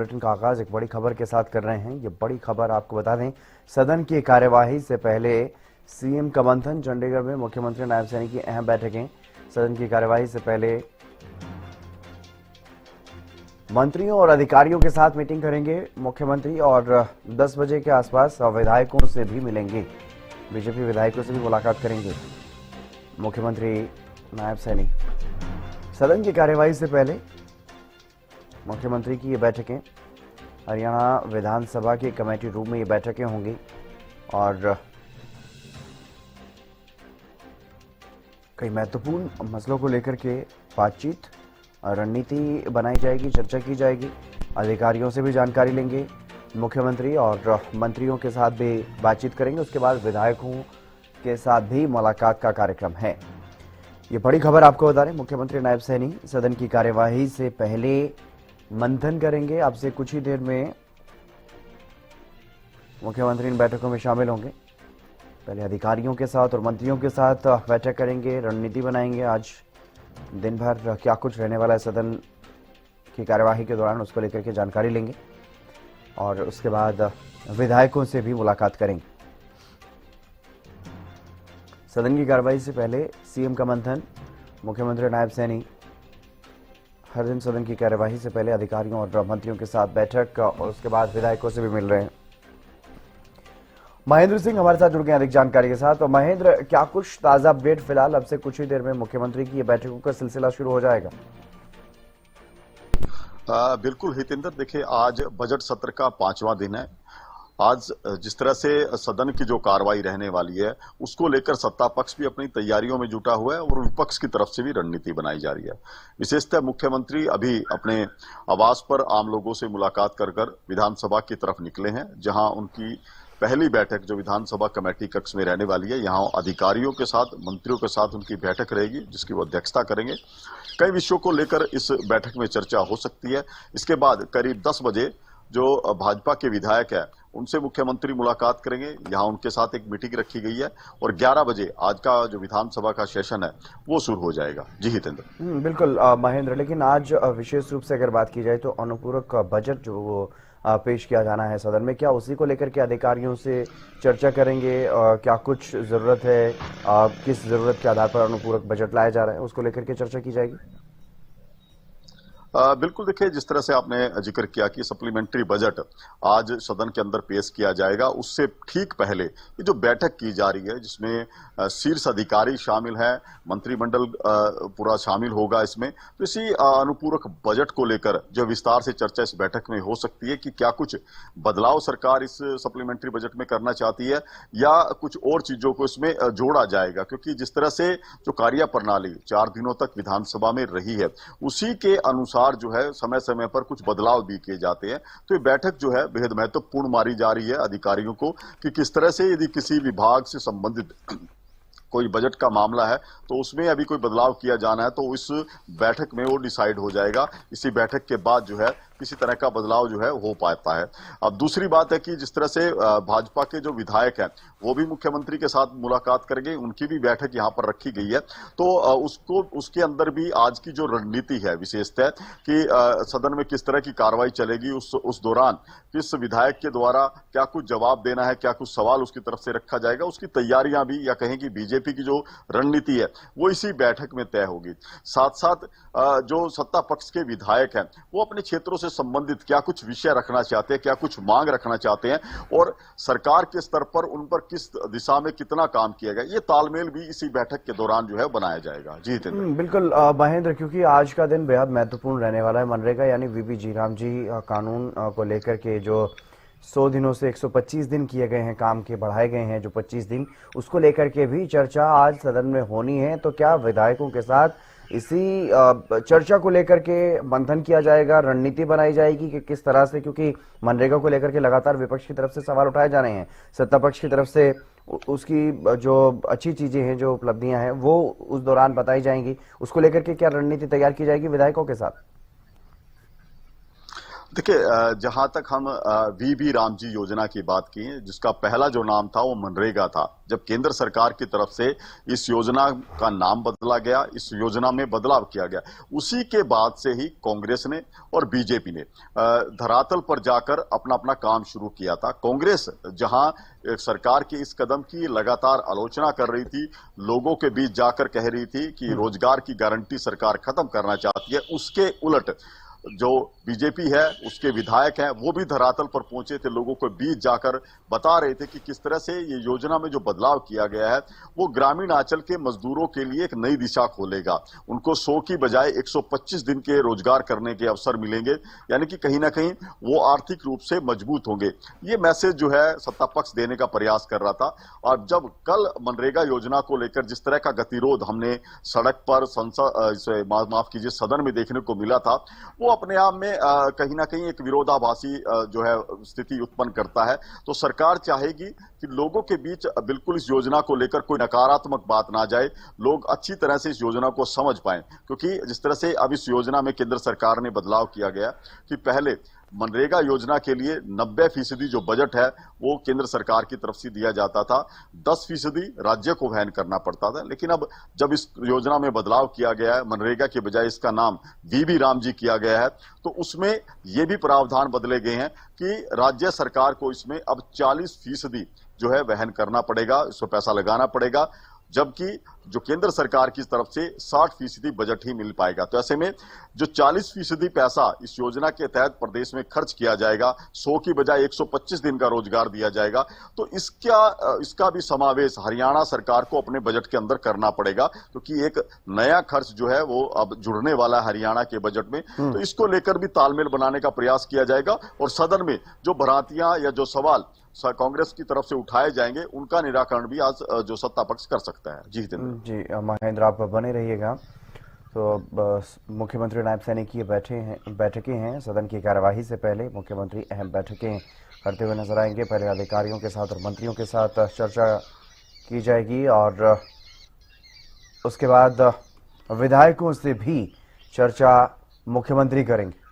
Bulletin का आगाज एक बड़ी खबर के साथ कर रहे हैं। ये बड़ी खबर आपको बता दें, सदन की कार्यवाही से पहले सीएम का मंथन। चंडीगढ़ में मुख्यमंत्री नायब सैनी की अहम बैठकें। सदन की कार्यवाही से पहले मंत्रियों और अधिकारियों के साथ मीटिंग करेंगे मुख्यमंत्री और 10 बजे के आसपास विधायकों से भी मिलेंगे। बीजेपी विधायकों से भी मुलाकात करेंगे मुख्यमंत्री नायब सैनी। सदन की कार्यवाही से पहले मुख्यमंत्री की ये बैठकें, हरियाणा विधानसभा के कमेटी रूम में ये बैठकें होंगी और कई महत्वपूर्ण मसलों को लेकर के बातचीत, रणनीति बनाई जाएगी, चर्चा की जाएगी। अधिकारियों से भी जानकारी लेंगे मुख्यमंत्री और मंत्रियों के साथ भी बातचीत करेंगे। उसके बाद विधायकों के साथ भी मुलाकात का कार्यक्रम है। ये बड़ी खबर आपको बता रहे, मुख्यमंत्री नायब सैनी सदन की कार्यवाही से पहले मंथन करेंगे। अब से कुछ ही देर में मुख्यमंत्री इन बैठकों में शामिल होंगे। पहले अधिकारियों के साथ और मंत्रियों के साथ बैठक करेंगे, रणनीति बनाएंगे। आज दिन भर क्या कुछ रहने वाला है सदन की कार्यवाही के दौरान, उसको लेकर के जानकारी लेंगे और उसके बाद विधायकों से भी मुलाकात करेंगे। सदन की कार्यवाही से पहले सीएम का मंथन, मुख्यमंत्री नायब सैनी हर दिन सदन की कार्यवाही से पहले अधिकारियों और मंत्रियों के साथ बैठक और उसके बाद विधायकों से भी मिल रहे हैं। महेंद्र सिंह हमारे साथ जुड़ गए अधिक जानकारी के साथ। और महेंद्र, क्या कुछ ताजा अपडेट? फिलहाल अब से कुछ ही देर में मुख्यमंत्री की ये बैठकों का सिलसिला शुरू हो जाएगा। बिल्कुल हितेंद्र, देखिए आज बजट सत्र का 5वां दिन है। आज जिस तरह से सदन की जो कार्रवाई रहने वाली है उसको लेकर सत्ता पक्ष भी अपनी तैयारियों में जुटा हुआ है और विपक्ष की तरफ से भी रणनीति बनाई जा रही है। विशेषतः मुख्यमंत्री अभी अपने आवास पर आम लोगों से मुलाकात कर विधानसभा की तरफ निकले हैं, जहां उनकी पहली बैठक जो विधानसभा कमेटी कक्ष में रहने वाली है, यहाँ अधिकारियों के साथ, मंत्रियों के साथ उनकी बैठक रहेगी, जिसकी वो अध्यक्षता करेंगे। कई विषयों को लेकर इस बैठक में चर्चा हो सकती है। इसके बाद करीब 10 बजे जो भाजपा के विधायक है उनसे मुख्यमंत्री मुलाकात करेंगे। यहाँ उनके साथ एक मीटिंग रखी गई है और 11 बजे आज का जो विधानसभा का सेशन है वो शुरू हो जाएगा। जी हितेंद्र। बिल्कुल महेंद्र, लेकिन आज विशेष रूप से अगर बात की जाए तो अनुपूरक बजट जो वो पेश किया जाना है सदन में, क्या उसी को लेकर के अधिकारियों से चर्चा करेंगे? क्या कुछ जरूरत है, किस जरूरत के आधार पर अनुपूरक बजट लाया जा रहा है, उसको लेकर के चर्चा की जाएगी? बिल्कुल, देखिए जिस तरह से आपने जिक्र किया कि सप्लीमेंट्री बजट आज सदन के अंदर पेश किया जाएगा, उससे ठीक पहले ये जो बैठक की जा रही है जिसमें शीर्ष अधिकारी शामिल हैं, मंत्रिमंडल पूरा शामिल होगा इसमें, तो इसी अनुपूरक बजट को लेकर जो विस्तार से चर्चा इस बैठक में हो सकती है कि क्या कुछ बदलाव सरकार इस सप्लीमेंट्री बजट में करना चाहती है या कुछ और चीजों को इसमें जोड़ा जाएगा। क्योंकि जिस तरह से जो कार्य प्रणाली 4 दिनों तक विधानसभा में रही है, उसी के अनुसार जो है समय समय पर कुछ बदलाव भी किए जाते हैं। तो ये बैठक जो है बेहद महत्वपूर्ण मारी जा रही है अधिकारियों को कि किस तरह से यदि किसी विभाग से संबंधित कोई बजट का मामला है तो उसमें अभी कोई बदलाव किया जाना है तो इस बैठक में वो डिसाइड हो जाएगा। इसी बैठक के बाद जो है किसी तरह का बदलाव जो है हो पाता है। अब दूसरी बात है कि जिस तरह से भाजपा के जो विधायक हैं वो भी मुख्यमंत्री के साथ मुलाकात करेंगे, उनकी भी बैठक यहाँ पर रखी गई है। तो उसके अंदर भी आज की जो रणनीति है विशेषतः कि सदन में किस तरह की कार्रवाई चलेगी, उस दौरान किस विधायक के द्वारा क्या कुछ जवाब देना है, क्या कुछ सवाल उसकी तरफ से रखा जाएगा, उसकी तैयारियां भी या कहें कि बीजेपी की जो रणनीति है वो इसी बैठक में तय होगी। साथ साथ जो सत्ता पक्ष के विधायक हैं वो अपने क्षेत्रों से संबंधित क्या कुछ विषय रखना चाहते हैं, क्या कुछ मांग रखना चाहते हैं और सरकार के स्तर पर उन पर किस दिशा में कितना काम किया गया, ये तालमेल भी इसी बैठक के दौरान जो है बनाया जाएगा। जी बिल्कुल महेंद्र, क्योंकि आज का दिन बेहद महत्वपूर्ण रहने वाला है। मनरेगा यानी वीबी जी राम जी कानून को लेकर के जो 100 दिनों से 125 दिन किए गए हैं, काम के बढ़ाए गए हैं जो 25 दिन, उसको लेकर के भी चर्चा आज सदन में होनी है। तो क्या विधायकों के साथ इसी चर्चा को लेकर के मंथन किया जाएगा, रणनीति बनाई जाएगी कि किस तरह से, क्योंकि मनरेगा को लेकर के लगातार विपक्ष की तरफ से सवाल उठाए जा रहे हैं, सत्ता पक्ष की तरफ से उसकी जो अच्छी चीजें हैं, जो उपलब्धियां हैं वो उस दौरान बताई जाएंगी, उसको लेकर के क्या रणनीति तैयार की जाएगी विधायकों के साथ? देखिए, जहां तक हम वीबी रामजी योजना की बात की, जिसका पहला जो नाम था वो मनरेगा था। जब केंद्र सरकार की तरफ से इस योजना का नाम बदला गया, इस योजना में बदलाव किया गया, उसी के बाद से ही कांग्रेस ने और बीजेपी ने धरातल पर जाकर अपना अपना काम शुरू किया था। कांग्रेस जहां सरकार के इस कदम की लगातार आलोचना कर रही थी, लोगों के बीच जाकर कह रही थी कि रोजगार की गारंटी सरकार खत्म करना चाहती है, उसके उलट जो बीजेपी है, उसके विधायक हैं, वो भी धरातल पर पहुंचे थे, लोगों के बीच जाकर बता रहे थे कि किस तरह से ये योजना में जो बदलाव किया गया है वो ग्रामीण अंचल के मजदूरों के लिए एक नई दिशा खोलेगा। उनको 100 की बजाय 125 दिन के रोजगार करने के अवसर मिलेंगे, यानी कि कहीं ना कहीं वो आर्थिक रूप से मजबूत होंगे। ये मैसेज जो है सत्ता पक्ष देने का प्रयास कर रहा था। और जब कल मनरेगा योजना को लेकर जिस तरह का गतिरोध हमने सड़क पर, संसद माफ कीजिए, सदन में देखने को मिला था, वो अपने आप में कहीं ना कहीं एक विरोधाभासी जो है स्थिति उत्पन्न करता है। तो सरकार चाहेगी कि लोगों के बीच बिल्कुल इस योजना को लेकर कोई नकारात्मक बात ना जाए, लोग अच्छी तरह से इस योजना को समझ पाएं। क्योंकि जिस तरह से अब इस योजना में केंद्र सरकार ने बदलाव किया गया कि पहले मनरेगा योजना के लिए 90% जो बजट है वो केंद्र सरकार की तरफ से दिया जाता था, 10% राज्य को वहन करना पड़ता था। लेकिन अब जब इस योजना में बदलाव किया गया है, मनरेगा के बजाय इसका नाम वीबी रामजी किया गया है, तो उसमें ये भी प्रावधान बदले गए हैं कि राज्य सरकार को इसमें अब 40% जो है वहन करना पड़ेगा, इसको पैसा लगाना पड़ेगा, जबकि जो केंद्र सरकार की तरफ से 60% बजट ही मिल पाएगा। तो ऐसे में जो 40% पैसा इस योजना के तहत प्रदेश में खर्च किया जाएगा, 100 की बजाय 125 दिन का रोजगार दिया जाएगा, तो इसका भी समावेश हरियाणा सरकार को अपने बजट के अंदर करना पड़ेगा, क्योंकि एक नया खर्च जो है वो अब जुड़ने वाला है हरियाणा के बजट में। तो इसको लेकर भी तालमेल बनाने का प्रयास किया जाएगा और सदन में जो भ्रांतियां या जो सवाल कांग्रेस की तरफ से उठाए जाएंगे, उनका निराकरण भी आज जो सत्ता पक्ष कर सकता है। जी हितेंद्र। जी महेंद्र, आप बने रहिएगा। तो मुख्यमंत्री नायब सैनिक की बैठकें हैं। सदन की कार्यवाही से पहले मुख्यमंत्री अहम बैठकें करते हुए नजर आएंगे। पहले अधिकारियों के साथ और मंत्रियों के साथ चर्चा की जाएगी और उसके बाद विधायकों से भी चर्चा मुख्यमंत्री करेंगे।